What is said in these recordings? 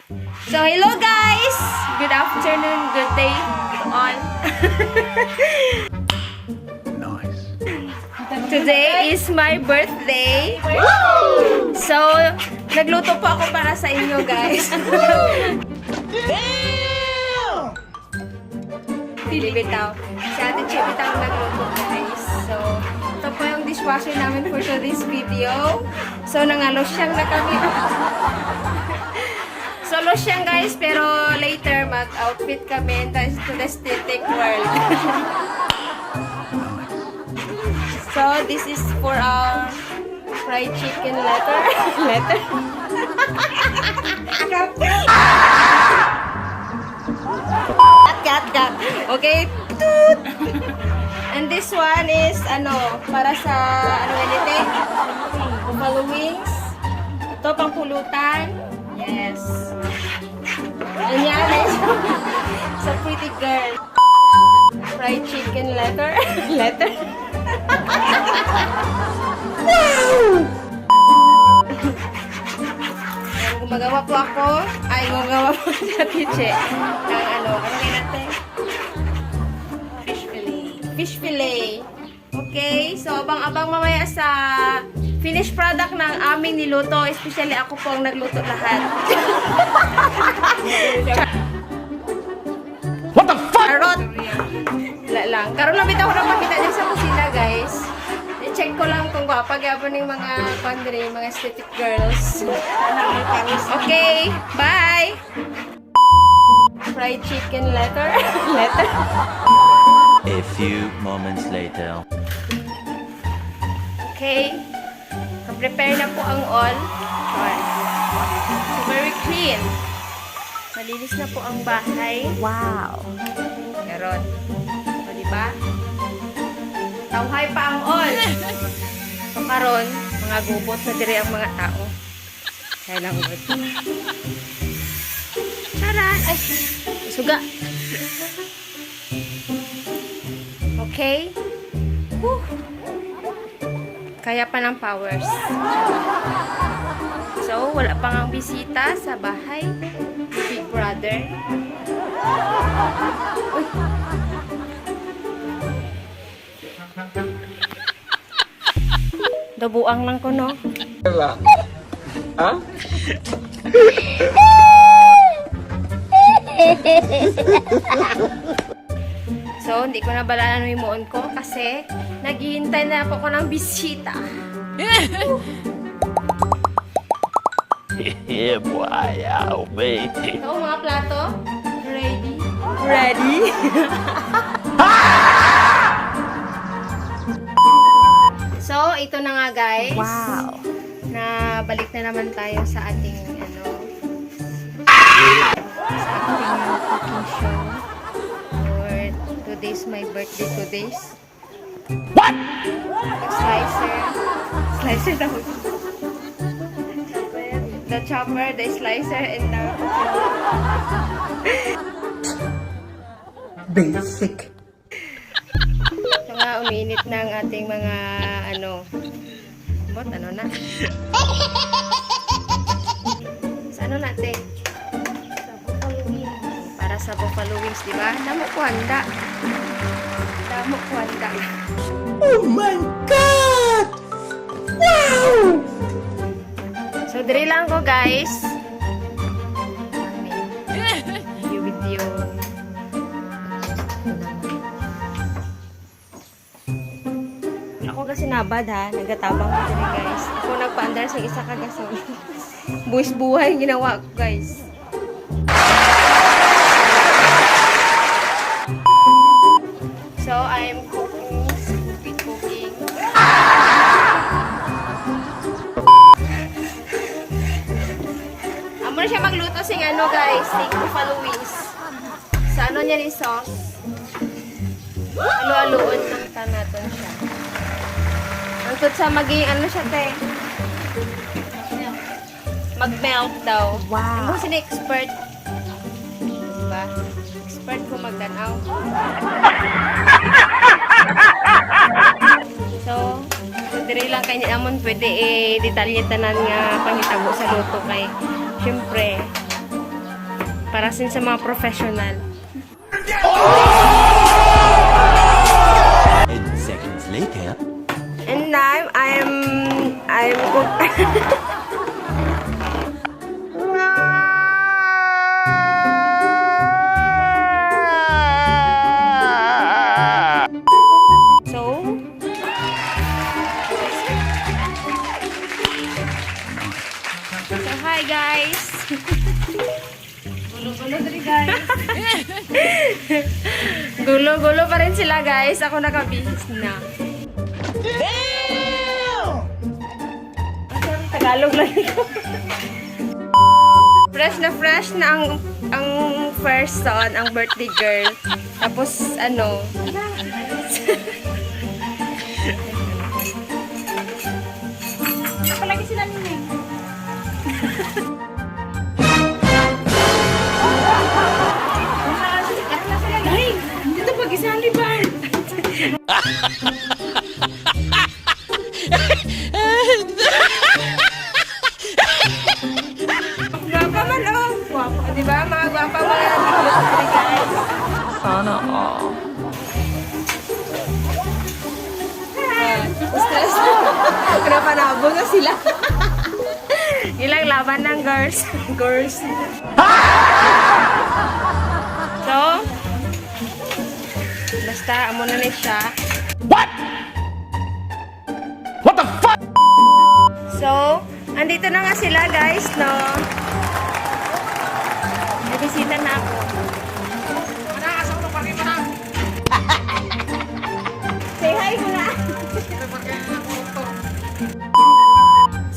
So, hello guys! Good afternoon, good day to all. Nice. Today is my birthday. So, nagluto po ako para sa inyo guys. Bibitaw. Si Ate Che Bitaw nagluto guys. So, ito po yung dishwasher namin for today's video. So, nangalosyang na kami. So, losyang guys, pero later mag-outfit kami to the aesthetic world. So, this is for our fried chicken letter. Gat. Okay. Toot. And this one is, para sa, ganito? Buffalo wings. Ito, pang pulutan. Yes. And yan is sa pretty girl. Fried chicken letter. Gumagawa po ako. Gumagawa po si Ate Che. Ng ano kayo natin? Fish fillet. Okay, so abang-abang mamaya sa finished product ng aming niluto. Especially ako po ang nagluto lahat. What the fuck? Karot. Wala lang. Karoon lang bitaw ko na makita niya sa kusina, guys. I-check ko lang kung gwapa gapon ng mga pandre, mga aesthetic girls. Okay, bye! Fried chicken letter. A few moments later. Okay. Prepare na po ang all. So, very clean. Malinis na po ang bahay. Wow! Karon. O, diba? Tawhay pa ang all. So, karon, mga gubot na dire ang mga tao. Kaya lang good. Charan! Ay! Suga! Okay? Woo! Kaya pa ng powers. So, wala pang ang bisita sa bahay. Big brother. Uy! Dabuang lang ko, no? Ha? So, hindi ko na balaan ang imuon ko kasi naghihintay na po ko ng bisita. Yeah, boy, oh, baby. So, mga plato, ready? So, ito na nga guys. Wow! Na balik na naman tayo sa ating sa ating cooking show. For today's my birthday, today's. What? Slicer daw. The chopper, the slicer, and the Basic. ito nga, umiinit na ang ating mga ano na? Sa ano natin? Sa buffalo wings. Para sa buffalo wings, di ba? Damo ko handa. Oh my God! Wow! So, diri lang ko, guys. Video. Ako kasi nabad ha. Nagatabang ko diri, guys. Ako nagpaandar sa isa ka gasol. Buwis buhay ginawa ko, guys. So, I'm cooking. Amo na siya magluto sing guys, sing buffalo wings. Sa niya ni sauce. Alo-aloon lang natin siya. Antod sa maging siya te. Mag-melt daw. Wow. Amo si expert. Diba? Expert ko magdanaw. So, diri lang kay amon pwede detalye tanan nga panghitabo sa luto kay syempre Para sin sa mga professional. 10 seconds later. And now, I'm cook. So, hi guys! Gulo-gulo rin guys. Gulo-gulo pa rin sila guys. Ako nakabihis na. Damn! Tagalog lang ito. Fresh na ang first son, ang birthday girl. Tapos ano, palagi sila nila. Dito pag-isang liban. Gwapa man oh. Gwapa, di ba? Mga gwapa mga nagigilot guys. Sana all. Stress. Kinapanabo na sila. Ilang laban ng girls. Girls. So, basta, amo na na siya. What? What the fuck? So, andito na nga sila guys, no? Nabisita na ako. Say hi muna.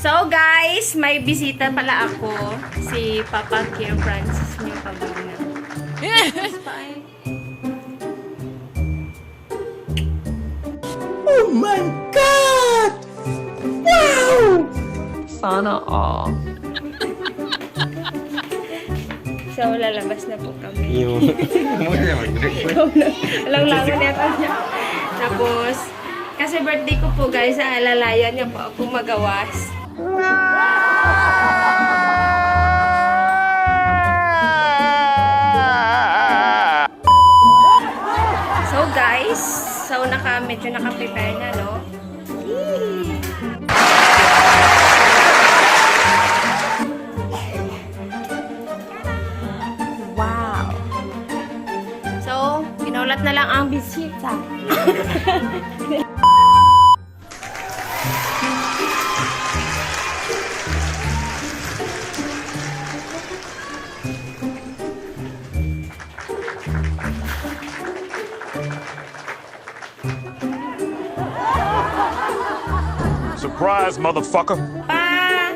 So guys, may bisita pala ako. Si Papa Kim Francis niyo pabuna. Yes! Oh my God! Wow! Sana all. So, lalabas na po kami. Yung... Alam lang niya niya. Tapos, kasi birthday ko po guys, alalayan niya po ako magawas. So guys, medyo naka-prepare na, no? Wow! So, pinaulat na lang ang bisita. Surprise, motherfucker! Pa!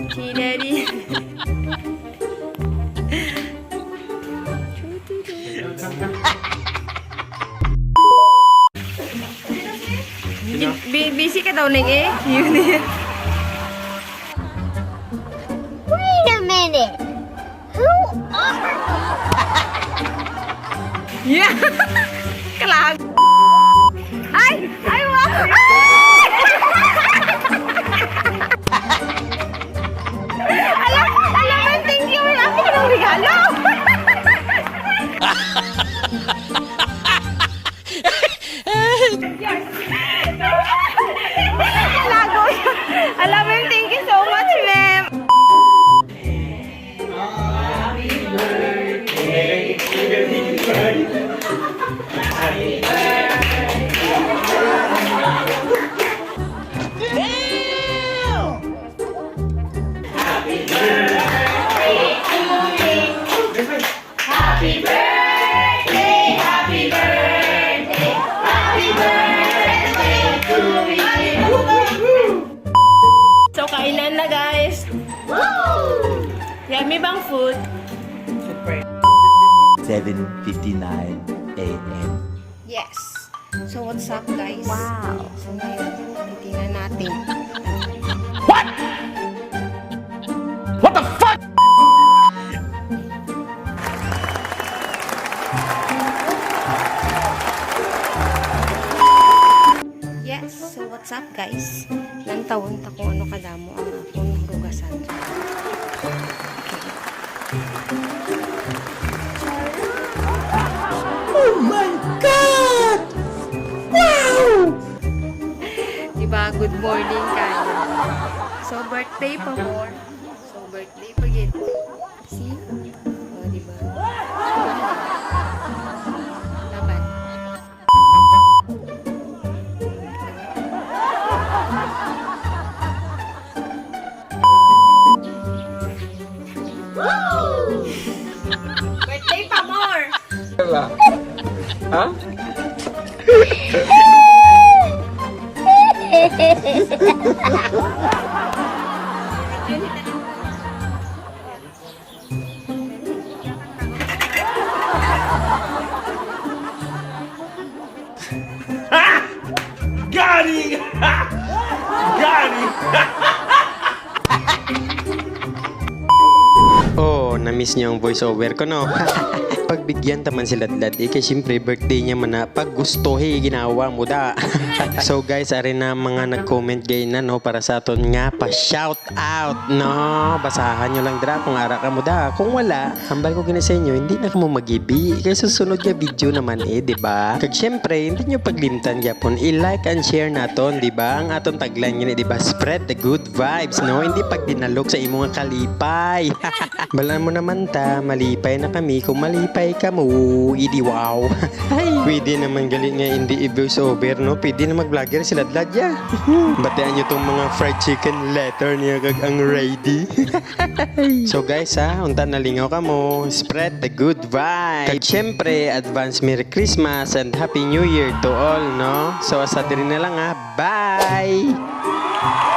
Si Daddy. Busy ka daw, Ning, eh. Yun eh. Wait a minute. Who are Yeah! Kalag! Ay! Ay, wow! Alam mo, thank you. Wala ako ng regalo. Lago. Alam mo, thank you so much, ma'am. So, kainan na, guys. Yummy bang food? 7:59 a.m. Yes. So, what's up, guys? Wow. So, ngayon, titingnan natin. What? What the fuck? Yes. So, what's up, guys? Lantawan ta kung ano kadamo ang akong hugasan. Okay. Good morning kayo. So, birthday pa more. So, birthday pa yun. See? O, diba? Laban. Birthday pa more! Got him! Got him! Oh, na-miss niyo ang voiceover ko, no? Pagbigyan taman si Ladlad kasi siyempre birthday niya man na pag gusto ginawa mo da. So guys, ari na mga nag-comment gay na no para sa aton nga pa shout out no. Basahan nyo lang dra kung ara ka mo da. Kung wala, hambal ko gina sa inyo, hindi na kamo magibi. Kaya susunod nga video naman di ba? Kag siyempre, hindi nyo paglimtan gyapon i-like and share naton, di ba? Ang aton tagline gini, di ba? Spread the good vibes, no? Hindi pag dinalok sa imong kalipay. Balaan mo naman ta, malipay na kami. Kung malipay ka mo, idi wow. Pwede naman galing nga hindi i-voice over, no? Pwede na mag-vlogger si Ladlad ya. Batean nyo tong mga fried chicken letter niya kag ang ready. So guys unta nalingaw ka mo. Spread the good vibe. Kag syempre, advance Merry Christmas and Happy New Year to all, no? So asa diri na lang Bye!